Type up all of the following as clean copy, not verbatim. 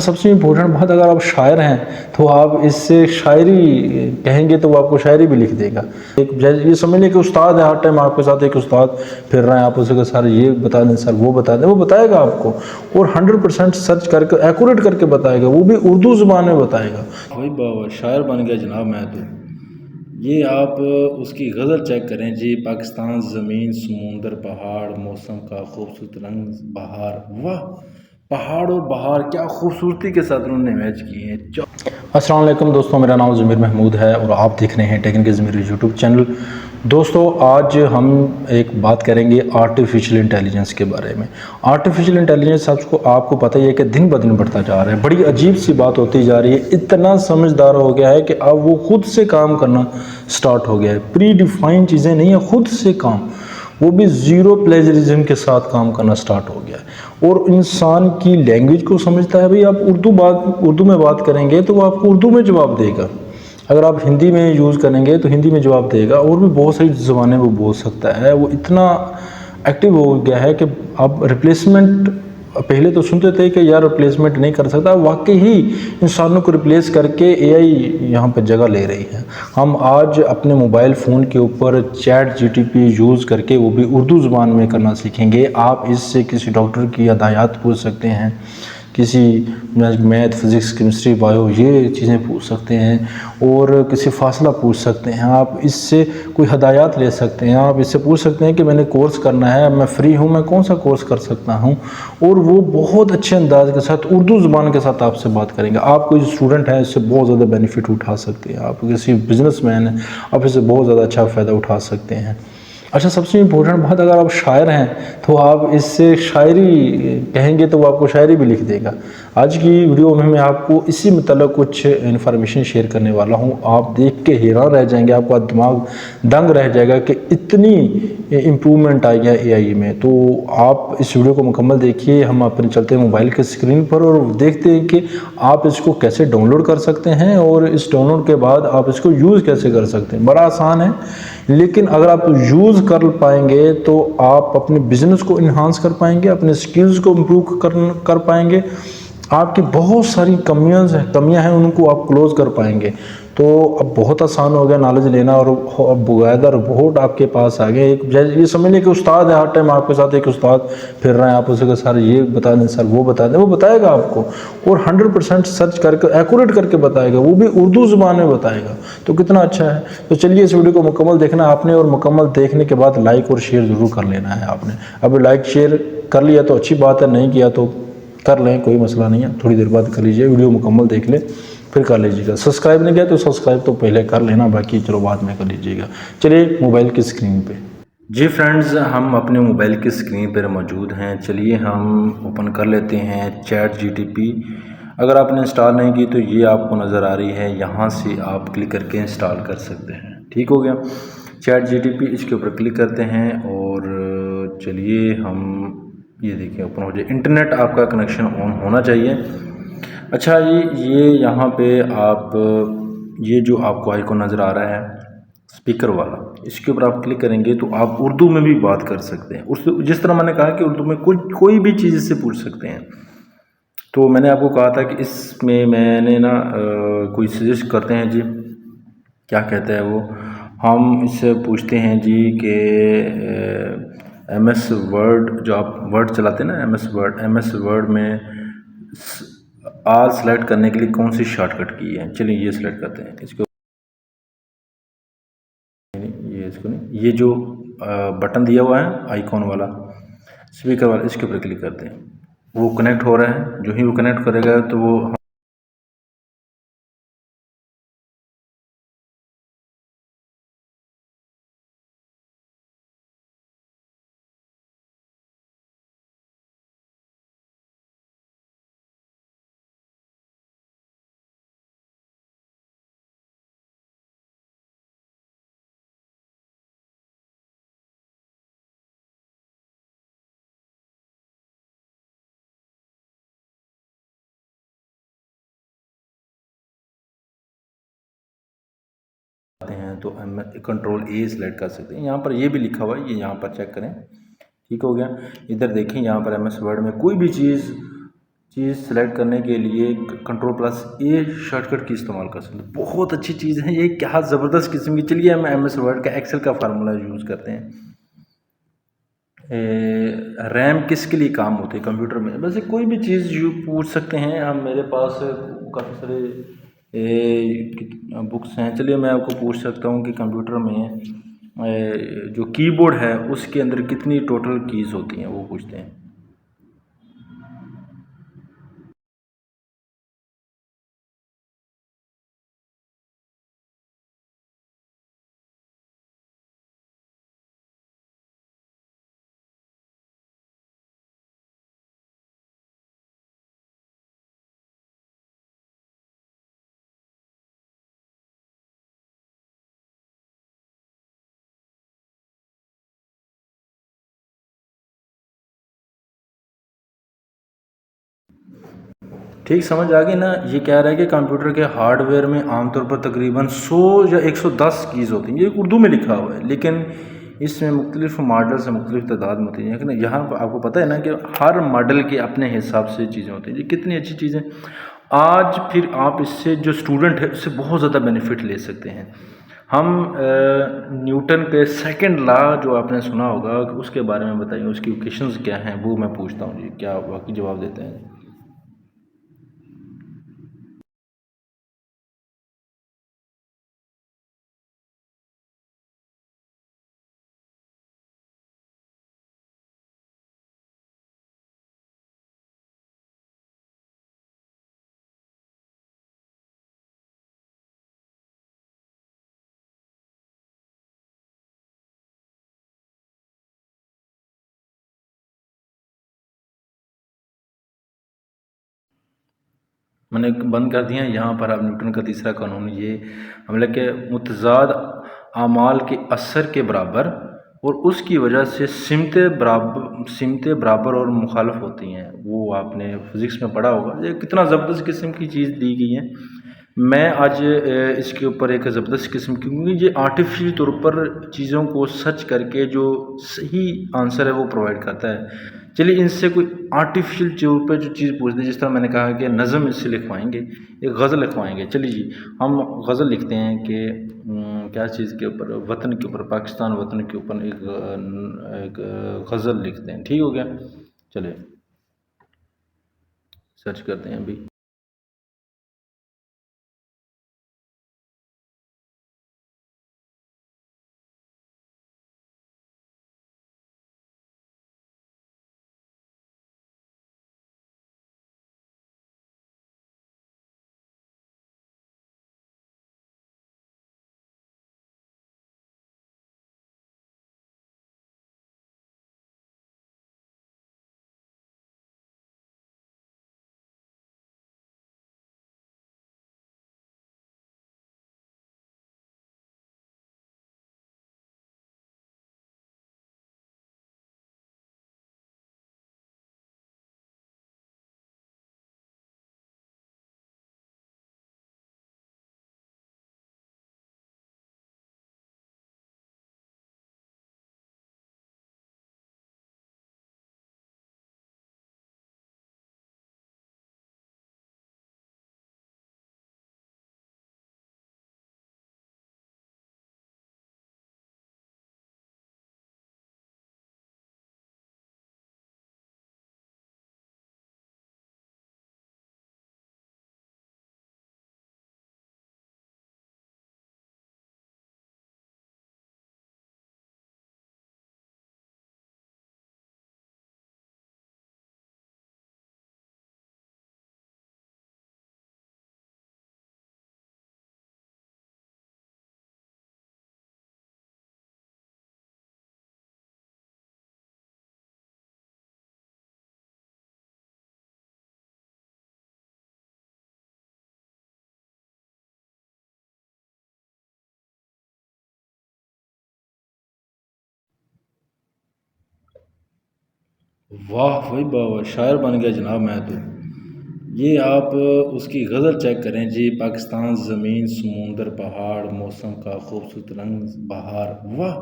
सबसे इम्पोर्टेंट बात, अगर आप शायर हैं तो आप इससे शायरी कहेंगे तो वो आपको शायरी भी लिख देगा। एक ये समझ लें कि उस्ताद है, हर टाइम आपके साथ एक उस्ताद फिर रहे हैं, आप उसे सर ये बता दें, सर वो बता दें, वो बताएगा आपको और 100% सर्च करके एक्यूरेट करके बताएगा, वो भी उर्दू ज़ुबान में बताएगा। भाई बाबा शायर बन गया जनाब मैं तो। ये आप उसकी गज़ल चेक करें जी, पाकिस्तान ज़मीन समुंदर पहाड़ मौसम का खूबसूरत रंग बहार, वाह पहाड़ और बहार क्या खूबसूरती के साथ उन्होंने मैच किए हैं। अस्सलाम वालेकुम दोस्तों, मेरा नाम ज़मीर महमूद है और आप देख रहे हैं टेक्निकल ज़मीर यूट्यूब चैनल। दोस्तों आज हम एक बात करेंगे आर्टिफिशियल इंटेलिजेंस के बारे में। आर्टिफिशियल इंटेलिजेंस आपको पता ही है कि दिन ब दिन बढ़ता जा रहा है, बड़ी अजीब सी बात होती जा रही है, इतना समझदार हो गया है कि अब वो खुद से काम करना स्टार्ट हो गया है। प्री डिफाइंड चीज़ें नहीं है, खुद से काम, वो भी ज़ीरो प्लेजरिज्म के साथ काम करना स्टार्ट हो गया है और इंसान की लैंग्वेज को समझता है। भाई आप उर्दू में बात करेंगे तो वो आपको उर्दू में जवाब देगा, अगर आप हिंदी में यूज़ करेंगे तो हिंदी में जवाब देगा, और भी बहुत सारी ज़बानें वो बोल सकता है। वो इतना एक्टिव हो गया है कि आप रिप्लेसमेंट, पहले तो सुनते थे कि यार रिप्लेसमेंट नहीं कर सकता, वाकई ही इंसानों को रिप्लेस करके एआई यहाँ पर जगह ले रही है। हम आज अपने मोबाइल फ़ोन के ऊपर चैट जीटीपी यूज़ करके वो भी उर्दू ज़ुबान में करना सीखेंगे। आप इससे किसी डॉक्टर की हदायत पूछ सकते हैं, किसी मैथ फिज़िक्स केमिस्ट्री बायो ये चीज़ें पूछ सकते हैं, और किसी फासला पूछ सकते हैं। आप इससे कोई हदायत ले सकते हैं, आप इससे पूछ सकते हैं कि मैंने कोर्स करना है, मैं फ्री हूँ, मैं कौन सा कोर्स कर सकता हूँ, और वो बहुत अच्छे अंदाज के साथ उर्दू ज़ुबान के साथ आपसे बात करेंगे। आप कोई स्टूडेंट है, इससे बहुत ज़्यादा बेनिफिट उठा सकते हैं। आप किसी बिजनेसमैन हैं, आप इससे बहुत ज़्यादा अच्छा फ़ायदा उठा सकते हैं। अच्छा, सबसे इम्पोर्टेंट बात, अगर आप शायर हैं तो आप इससे शायरी कहेंगे तो वो आपको शायरी भी लिख देगा। आज की वीडियो में मैं आपको इसी मतलब कुछ इन्फॉर्मेशन शेयर करने वाला हूं। आप देख के हैरान रह जाएंगे, आपका दिमाग दंग रह जाएगा कि इतनी इम्प्रूवमेंट आई है एआई में। तो आप इस वीडियो को मुकम्मल देखिए। हम अपने चलते हैं मोबाइल के स्क्रीन पर और देखते हैं कि आप इसको कैसे डाउनलोड कर सकते हैं, और इस डाउनलोड के बाद आप इसको यूज़ कैसे कर सकते हैं। बड़ा आसान है, लेकिन अगर आप यूज़ कर पाएंगे तो आप अपने बिजनेस को इन्हांस कर पाएंगे, अपने स्किल्स को इम्प्रूव कर पाएंगे, आपकी बहुत सारी कमियां हैं उनको आप क्लोज कर पाएंगे। तो अब बहुत आसान हो गया नॉलेज लेना, और बाकायदा रिपोर्ट आपके पास आ गया। एक ये समझ लें कि उस्ताद है, हर टाइम आपके साथ एक उस्ताद फिर रहे हैं, आप उसे सर ये बता दें, सर वो बता दें, वो बताएगा आपको और 100% सर्च करके एक्यूरेट करके बताएगा, वो भी उर्दू ज़ुबान में बताएगा। तो कितना अच्छा है। तो चलिए इस वीडियो को मुकम्मल देखना आपने, और मुकम्मल देखने के बाद लाइक और शेयर ज़रूर कर लेना है आपने। अब लाइक शेयर कर लिया तो अच्छी बात है, नहीं किया तो कर लें, कोई मसला नहीं है, थोड़ी देर बाद कर लीजिए, वीडियो मुकम्मल देख लें फिर कर लीजिएगा। सब्सक्राइब नहीं किया तो सब्सक्राइब तो पहले कर लेना, बाकी चलो बाद में कर लीजिएगा। चलिए मोबाइल की स्क्रीन पे, जी फ्रेंड्स, हम अपने मोबाइल की स्क्रीन पर मौजूद हैं। चलिए हम ओपन कर लेते हैं चैट जीटीपी। अगर आपने इंस्टॉल नहीं की तो ये आपको नज़र आ रही है, यहाँ से आप क्लिक करके इंस्टॉल कर सकते हैं। ठीक हो गया, चैट जीटीपी, इसके ऊपर क्लिक करते हैं और चलिए हम ये देखिए ओपन हो जाए। इंटरनेट आपका कनेक्शन ऑन होना चाहिए। अच्छा, ये यहाँ पे आप ये जो आपको आइकॉन नज़र आ रहा है स्पीकर वाला, इसके ऊपर आप क्लिक करेंगे तो आप उर्दू में भी बात कर सकते हैं। उस जिस तरह मैंने कहा कि उर्दू में कोई भी चीज़ इससे पूछ सकते हैं। तो मैंने आपको कहा था कि इसमें मैंने ना कोई सजेस्ट करते हैं जी, क्या कहते हैं वो, हम इससे पूछते हैं जी कि MS वर्ड, जो आप वर्ड चलाते हैं ना MS वर्ड में आल सेलेक्ट करने के लिए कौन सी शॉर्टकट की है। चलिए ये सेलेक्ट करते हैं, इसको ये इसको नहीं, ये जो बटन दिया हुआ है आइकॉन वाला स्पीकर वाला, इसके ऊपर क्लिक करते हैं। वो कनेक्ट हो रहा है, जो ही वो कनेक्ट करेगा तो वो हैं तो हम कंट्रोल A सेलेक्ट कर सकते हैं। यहाँ पर ये भी लिखा हुआ है, ये यहाँ पर चेक करें। ठीक हो गया, इधर देखें, यहाँ पर MS वर्ड में कोई भी चीज़ چیز سلیکٹ کرنے کے لیے control plus A shortcut کی استعمال کر سکتے ہیں. بہت اچھی چیز ہے یہ، کیا زبردست قسم کی. چلیے ہم ایم ایس ورڈ کا ایکسل کا فارمولا یوز کرتے ہیں. ریم کس کے لیے کام ہوتی ہے کمپیوٹر میں؟ ویسے کوئی بھی چیز پوچھ سکتے ہیں ہم. میرے پاس کافی سارے بکس ہیں. چلیے میں آپ کو پوچھ سکتا ہوں کہ کمپیوٹر میں جو کی بورڈ ہے اس کے اندر کتنی ٹوٹل کیز ہوتی ہیں، وہ پوچھتے ہیں. ٹھیک سمجھ آ گئی نا. یہ کہہ رہا ہے کہ کمپیوٹر کے ہارڈ ویئر میں عام طور پر تقریباً 100 یا 110 کیز ہوتی ہیں. یہ اردو میں لکھا ہوا ہے، لیکن اس میں مختلف ماڈل سے مختلف تعداد میں ہوتی ہیں. یہاں آپ کو پتہ ہے نا کہ ہر ماڈل کے اپنے حساب سے چیزیں ہوتی ہیں. یہ کتنی اچھی چیزیں. آج پھر آپ اس سے جو اسٹوڈنٹ ہے اس سے بہت زیادہ بینیفٹ لے سکتے ہیں. ہم نیوٹن کے سیکنڈ لا جو آپ نے سنا ہوگا اس کے بارے میں بتائیے، اس کی ایکویشنز کیا ہیں، وہ میں پوچھتا ہوں. جی کیا واقعی جواب دیتے ہیں؟ میں نے بند کر دیا. یہاں پر آپ نیوٹن کا تیسرا قانون یہ حملہ کہ متضاد اعمال کے اثر کے برابر اور اس کی وجہ سے سمتیں برابر اور مخالف ہوتی ہیں. وہ آپ نے فزکس میں پڑھا ہوگا. یہ کتنا زبردست قسم کی چیز دی گئی ہے. میں آج اس کے اوپر ایک زبردست قسم کی، کیونکہ یہ آرٹیفیشل طور پر چیزوں کو سرچ کر کے جو صحیح آنسر ہے وہ پرووائڈ کرتا ہے. چلیے ان سے کوئی آرٹیفیشل طور پہ جو چیز پوچھتے ہیں، جس طرح میں نے کہا کہ نظم اس سے لکھوائیں گے، ایک غزل لکھوائیں گے. چلیے جی ہم غزل لکھتے ہیں کہ کیا چیز کے اوپر، وطن کے اوپر، پاکستان وطن کے اوپر ایک غزل لکھتے ہیں. ٹھیک ہو گیا. چلے سرچ کرتے ہیں ابھی. واہ بھائی واہ، شاعر بن گیا جناب میں تو. یہ آپ اس کی غزل چیک کریں جی. پاکستان زمین سمندر پہاڑ موسم کا خوبصورت رنگ بہار. واہ،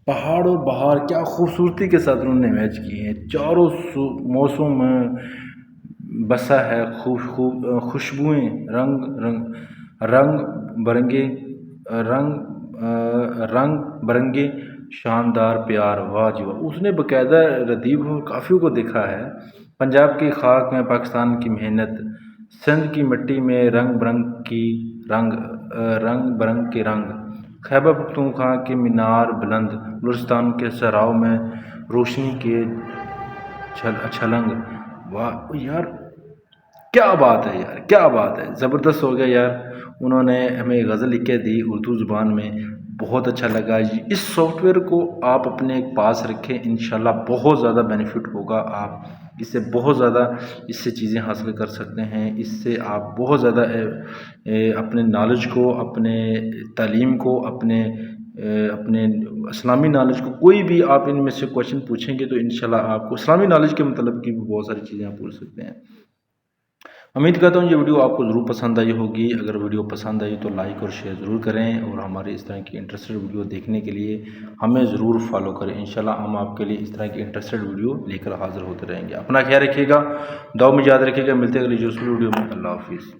پہاڑ اور بہار کیا خوبصورتی کے ساتھ انہوں نے میچ کیے ہیں. چاروں موسم میں بسا ہے خوشبوئیں رنگ برنگے رنگ برنگے شاندار پیار، واہ جی واہ۔ اس نے باقاعدہ ردیف اور کافیوں کو دیکھا ہے۔ پنجاب کی خاک میں پاکستان کی محنت، سندھ کی مٹی میں رنگ برنگ کے رنگ، خیبر پختونخوا کے مینار بلند، بلوچستان کے صحراؤں میں روشنی کے چھلنگ۔ واہ یار، کیا بات ہے یار، کیا بات ہے، زبردست ہو گیا یار۔ انہوں نے ہمیں غزل لکھ کے دی اردو زبان میں، بہت اچھا لگا جی۔ اس سافٹ ویئر کو آپ اپنے پاس رکھیں، انشاءاللہ بہت زیادہ بینیفٹ ہوگا۔ آپ اس سے بہت زیادہ چیزیں حاصل کر سکتے ہیں۔ اس سے آپ بہت زیادہ اپنے نالج کو، اپنے تعلیم کو، اپنے اسلامی نالج کو، کوئی بھی آپ ان میں سے کویشچن پوچھیں گے تو انشاءاللہ آپ کو اسلامی نالج کے مطلب کی بھی بہت ساری چیزیں آپ پوچھ سکتے ہیں۔ امید کرتا ہوں یہ ویڈیو آپ کو ضرور پسند آئی ہوگی۔ اگر ویڈیو پسند آئی تو لائک اور شیئر ضرور کریں، اور ہمارے اس طرح کی انٹرسٹڈ ویڈیو دیکھنے کے لیے ہمیں ضرور فالو کریں۔ انشاءاللہ ہم آپ کے لیے اس طرح کی انٹرسٹڈ ویڈیو لے کر حاضر ہوتے رہیں گے۔ اپنا خیال رکھیے گا، دعا میں یاد رکھیے گا۔ ملتے ہیں اگلی دوسری ویڈیو میں۔ اللہ حافظ۔